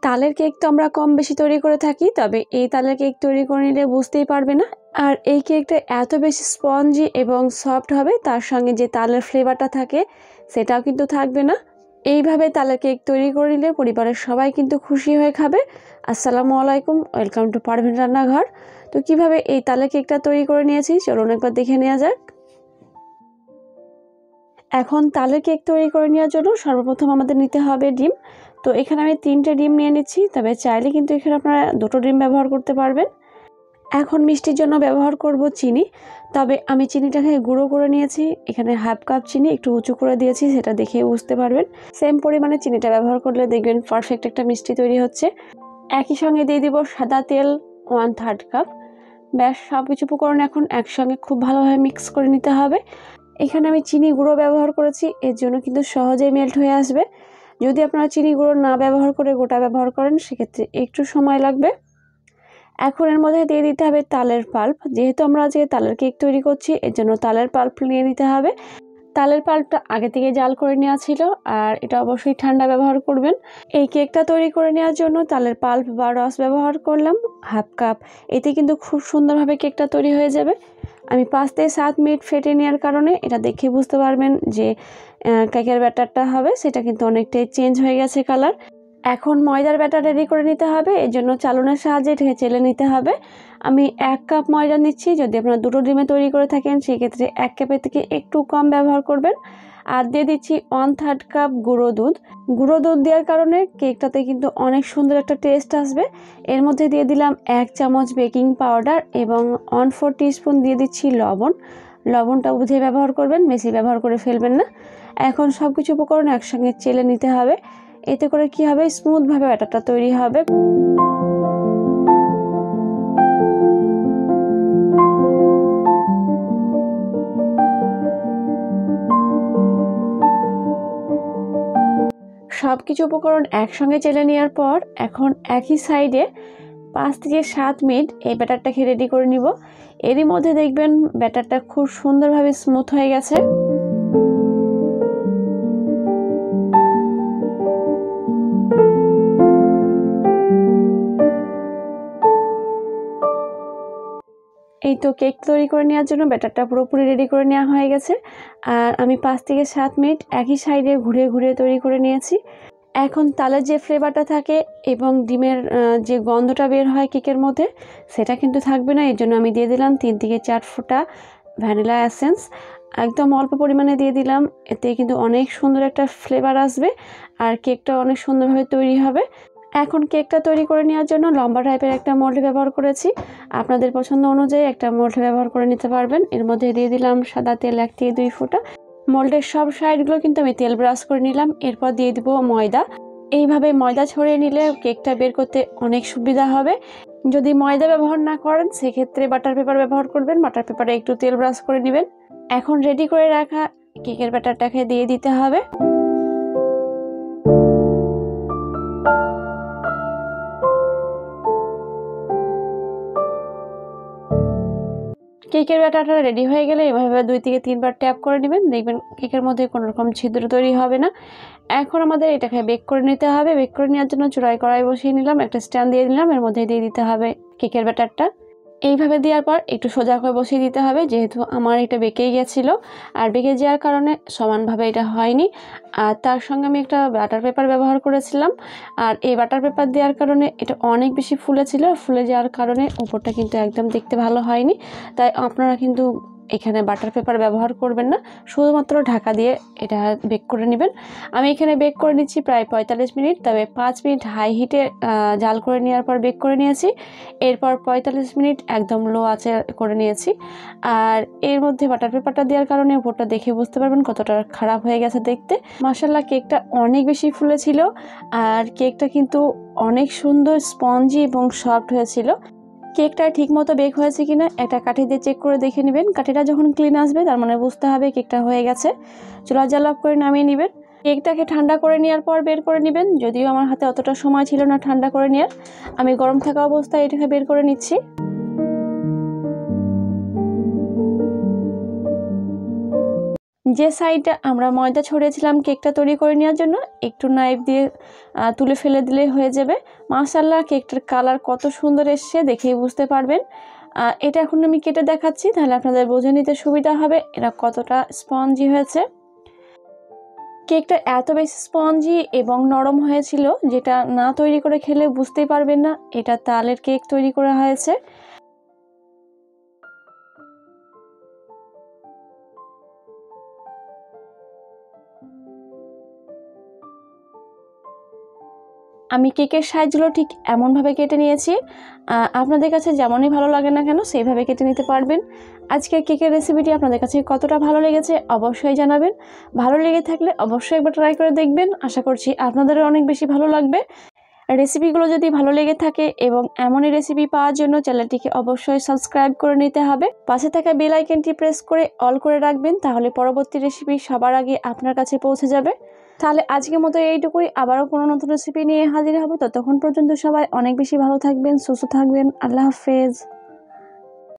তালের কেক তো আমরা কম বেশি তৈরি করে থাকি, তবে এই তালের কেক তৈরি করে নিলে বুঝতেই পারবে না। আর এই কেকটা এত বেশি স্পঞ্জি এবং সফট হবে, তার সঙ্গে যে তালের ফ্লেভারটা থাকে সেটাও কিন্তু থাকবে না। এইভাবে তালের কেক তৈরি করে নিলে পরিবারের সবাই কিন্তু খুশি হয়ে খাবে। আসসালামু আলাইকুম, ওয়েলকাম টু পারভিন রান্নাঘর। তো কিভাবে এই তালের কেকটা তৈরি করে নিয়েছি চলুন একবার দেখে নেওয়া যাক। এখন তালের কেক তৈরি করে নেওয়ার জন্য সর্বপ্রথম আমাদের নিতে হবে ডিম। তো এখানে আমি 3টে ডিম নিয়ে নিচ্ছি, তবে চাইলে কিন্তু এখানে আপনারা 2টো ডিম ব্যবহার করতে পারবেন। এখন মিষ্টির জন্য ব্যবহার করব চিনি, তবে আমি চিনিটাকে গুঁড়ো করে নিয়েছি। এখানে হাফ কাপ চিনি একটু উঁচু করে দিয়েছি, সেটা দেখে বুঝতে পারবেন। সেম পরিমাণে চিনিটা ব্যবহার করলে দেখবেন পারফেক্ট একটা মিষ্টি তৈরি হচ্ছে। একই সঙ্গে দিয়ে দিব সাদা তেল 1/3 কাপ। ব্যাস সব কিছু উপকরণ এখন একসঙ্গে খুব ভালোভাবে মিক্স করে নিতে হবে। এখানে আমি চিনি গুঁড়ো ব্যবহার করেছি, এর জন্য কিন্তু সহজেই মেল্ট হয়ে আসবে। যদি আপনারা চিনি গুঁড়ো না ব্যবহার করে গোটা ব্যবহার করেন সেক্ষেত্রে একটু সময় লাগবে। এখন এর মধ্যে দিয়ে দিতে হবে তালের পাল্প। যেহেতু আমরা আজকে তালের কেক তৈরি করছি, এর জন্য তালের পাল্প নিয়ে নিতে হবে। তালের পাল্পটা আগে থেকে জাল করে নেওয়া ছিল, আর এটা অবশ্যই ঠান্ডা ব্যবহার করবেন। এই কেকটা তৈরি করে নেওয়ার জন্য তালের পাল্প বা রস ব্যবহার করলাম হাফ কাপ। এতে কিন্তু খুব সুন্দরভাবে কেকটা তৈরি হয়ে যাবে। আমি 5 থেকে 7 মিনিট ফেটে নেওয়ার কারণে এটা দেখে বুঝতে পারবেন যে কেকের ব্যাটারটা হবে সেটা কিন্তু অনেকটাই চেঞ্জ হয়ে গেছে কালার। এখন ময়দার ব্যাটার রেডি করে নিতে হবে, এর জন্য চালনের সাহায্যে এটাকে চেলে নিতে হবে। আমি 1 কাপ ময়দা নিচ্ছি। যদি আপনারা 2টো ডিমে তৈরি করে থাকেন সেক্ষেত্রে 1 কাপের থেকে একটু কম ব্যবহার করবেন। আর দিয়ে দিচ্ছি 1/3 কাপ গুঁড়ো দুধ। গুঁড়ো দুধ দেওয়ার কারণে কেকটাতে কিন্তু অনেক সুন্দর একটা টেস্ট আসবে। এর মধ্যে দিয়ে দিলাম 1 চামচ বেকিং পাউডার এবং 1/4 টিস্পুন দিয়ে দিচ্ছি লবণ। লবণটা বুঝে ব্যবহার করবেন, বেশি ব্যবহার করে ফেলবেন না। এখন সব কিছু উপকরণ একসঙ্গে চেলে নিতে হবে। এতে করে কি হবে, স্মুথভাবে ব্যাটারটা তৈরি হবে। সব কিছু উপকরণ একসঙ্গে চেলে নেওয়ার পর এখন একই সাইডে 5 থেকে 7 মিনিট এই ব্যাটারটাকে রেডি করে নিব। এরই মধ্যে দেখবেন ব্যাটারটা খুব সুন্দরভাবে স্মুথ হয়ে গেছে। এই তো কেক তৈরি করে নেওয়ার জন্য ব্যাটারটা পুরোপুরি রেডি করে নেওয়া হয়ে গেছে। আর আমি 5 থেকে 7 মিনিট একই সাইডে ঘুরে ঘুরে তৈরি করে নিয়েছি। এখন তালের যে ফ্লেভারটা থাকে এবং ডিমের যে গন্ধটা বের হয় কেকের মধ্যে সেটা কিন্তু থাকবে না। এর জন্য আমি দিয়ে দিলাম 3 থেকে 4 ফোঁটা ভ্যানিলা এসেন্স। একদম অল্প পরিমাণে দিয়ে দিলাম, এতে কিন্তু অনেক সুন্দর একটা ফ্লেভার আসবে আর কেকটা অনেক সুন্দরভাবে তৈরি হবে। এখন কেকটা তৈরি করে নেওয়ার জন্য লম্বা টাইপের একটা মোল্ড ব্যবহার করেছি। আপনাদের পছন্দ অনুযায়ী একটা মোল্ড ব্যবহার করে নিতে পারবেন। এর মধ্যে দিয়ে দিলাম সাদা তেল 1 থেকে 2 ফোঁটা। মোল্ডের সব সাইডগুলো কিন্তু আমি তেল ব্রাশ করে নিলাম। এরপর দিয়ে দিব ময়দা। এইভাবে ময়দা ছড়িয়ে নিলে কেকটা বের করতে অনেক সুবিধা হবে। যদি ময়দা ব্যবহার না করেন সেক্ষেত্রে বাটার পেপার ব্যবহার করবেন। বাটার পেপারে একটু তেল ব্রাশ করে নেবেন। এখন রেডি করে রাখা কেকের ব্যাটারটাকে দিয়ে দিতে হবে। কেকের ব্যাটারটা রেডি হয়ে গেলে এভাবে 2 থেকে 3 বার ট্যাপ করে নেবেন, দেখবেন কেকের মধ্যে কোনো রকম ছিদ্র তৈরি হবে না। এখন আমাদের এটাকে বেক করে নিতে হবে। বেক করে নেওয়ার জন্য চুলায় কড়াই বসিয়ে নিলাম, একটা স্ট্যান্ড দিয়ে দিলাম, এর মধ্যে দিয়ে দিতে হবে কেকের ব্যাটারটা। এইভাবে দেওয়ার পর একটু সোজা করে বসিয়ে দিতে হবে, যেহেতু আমার এটা বেঁকেই গেছিলো আর বেঁকে যাওয়ার কারণে সমানভাবে এটা হয়নি। আর তার সঙ্গে আমি একটা বাটার পেপার ব্যবহার করেছিলাম, আর এই বাটার পেপার দেওয়ার কারণে এটা অনেক বেশি ফুলেছিল। ফুলে যাওয়ার কারণে উপরটা কিন্তু একদম দেখতে ভালো হয়নি। তাই আপনারা কিন্তু এখানে বাটার পেপার ব্যবহার করবেন না, শুধুমাত্র ঢাকা দিয়ে এটা বেক করে নেবেন। আমি এখানে বেক করে নিচ্ছি প্রায় 45 মিনিট, তবে 5 মিনিট হাই হিটে জাল করে নেওয়ার পর বেক করে নিয়েছি। এরপর 45 মিনিট একদম লো আঁচে করে নিয়েছি। আর এর মধ্যে বাটার পেপারটা দেওয়ার কারণে উপরটা দেখে বুঝতে পারবেন কতটা খারাপ হয়ে গেছে দেখতে। মাশাআল্লাহ, কেকটা অনেক বেশি ফুলেছিল আর কেকটা কিন্তু অনেক সুন্দর স্পঞ্জি এবং সফট হয়েছিল। কেকটা ঠিকমতো বেক হয়েছে কিনা একটা কাঠি দিয়ে চেক করে দেখে নেবেন। কাঠিটা যখন ক্লিন আসবে তার মানে বুঝতে হবে কেকটা হয়ে গেছে। চুলার জাল অফ করে নামিয়ে নেবেন। কেকটাকে ঠান্ডা করে নেওয়ার পর বের করে নেবেন। যদিও আমার হাতে অতটা সময় ছিল না ঠান্ডা করে নেওয়ার, আমি গরম থাকা অবস্থায় এটাকে বের করে নিচ্ছি। যে সাইডে আমরা ময়দা ছড়িয়েছিলাম কেকটা তৈরি করে নেওয়ার জন্য একটু নাইফ দিয়ে তুলে ফেলে দিলেই হয়ে যাবে। মাশাআল্লাহ, কেকটার কালার কত সুন্দর এসছে দেখেই বুঝতে পারবেন। এটা এখন আমি কেটে দেখাচ্ছি, তাহলে আপনাদের বুঝে নিতে সুবিধা হবে এটা কতটা স্পঞ্জি হয়েছে। কেকটা এত বেশি স্পঞ্জি এবং নরম হয়েছিল, যেটা না তৈরি করে খেলে বুঝতেই পারবেন না এটা তালের কেক তৈরি করা হয়েছে। আমি কেকের সাইজগুলো ঠিক এমনভাবে কেটে নিয়েছি। আপনাদের কাছে যেমনই ভালো লাগে না কেন সেইভাবে কেটে নিতে পারবেন। আজকের কেকের রেসিপিটি আপনাদের কাছে কতটা ভালো লেগেছে অবশ্যই জানাবেন। ভালো লেগে থাকলে অবশ্যই একবার ট্রাই করে দেখবেন, আশা করছি আপনাদেরও অনেক বেশি ভালো লাগবে। রেসিপিগুলো যদি ভালো লেগে থাকে এবং এমনই রেসিপি পাওয়ার জন্য চ্যানেলটিকে অবশ্যই সাবস্ক্রাইব করে নিতে হবে। পাশে থাকা বেল আইকনটি প্রেস করে অল করে রাখবেন, তাহলে পরবর্তী রেসিপি সবার আগে আপনার কাছে পৌঁছে যাবে। তাহলে আজকের মতো এইটুকুই, আবারও কোনো নতুন রেসিপি নিয়ে হাজির হব। ততক্ষণ পর্যন্ত সবাই অনেক বেশি ভালো থাকবেন, সুস্থ থাকবেন। আল্লাহ হাফেজ।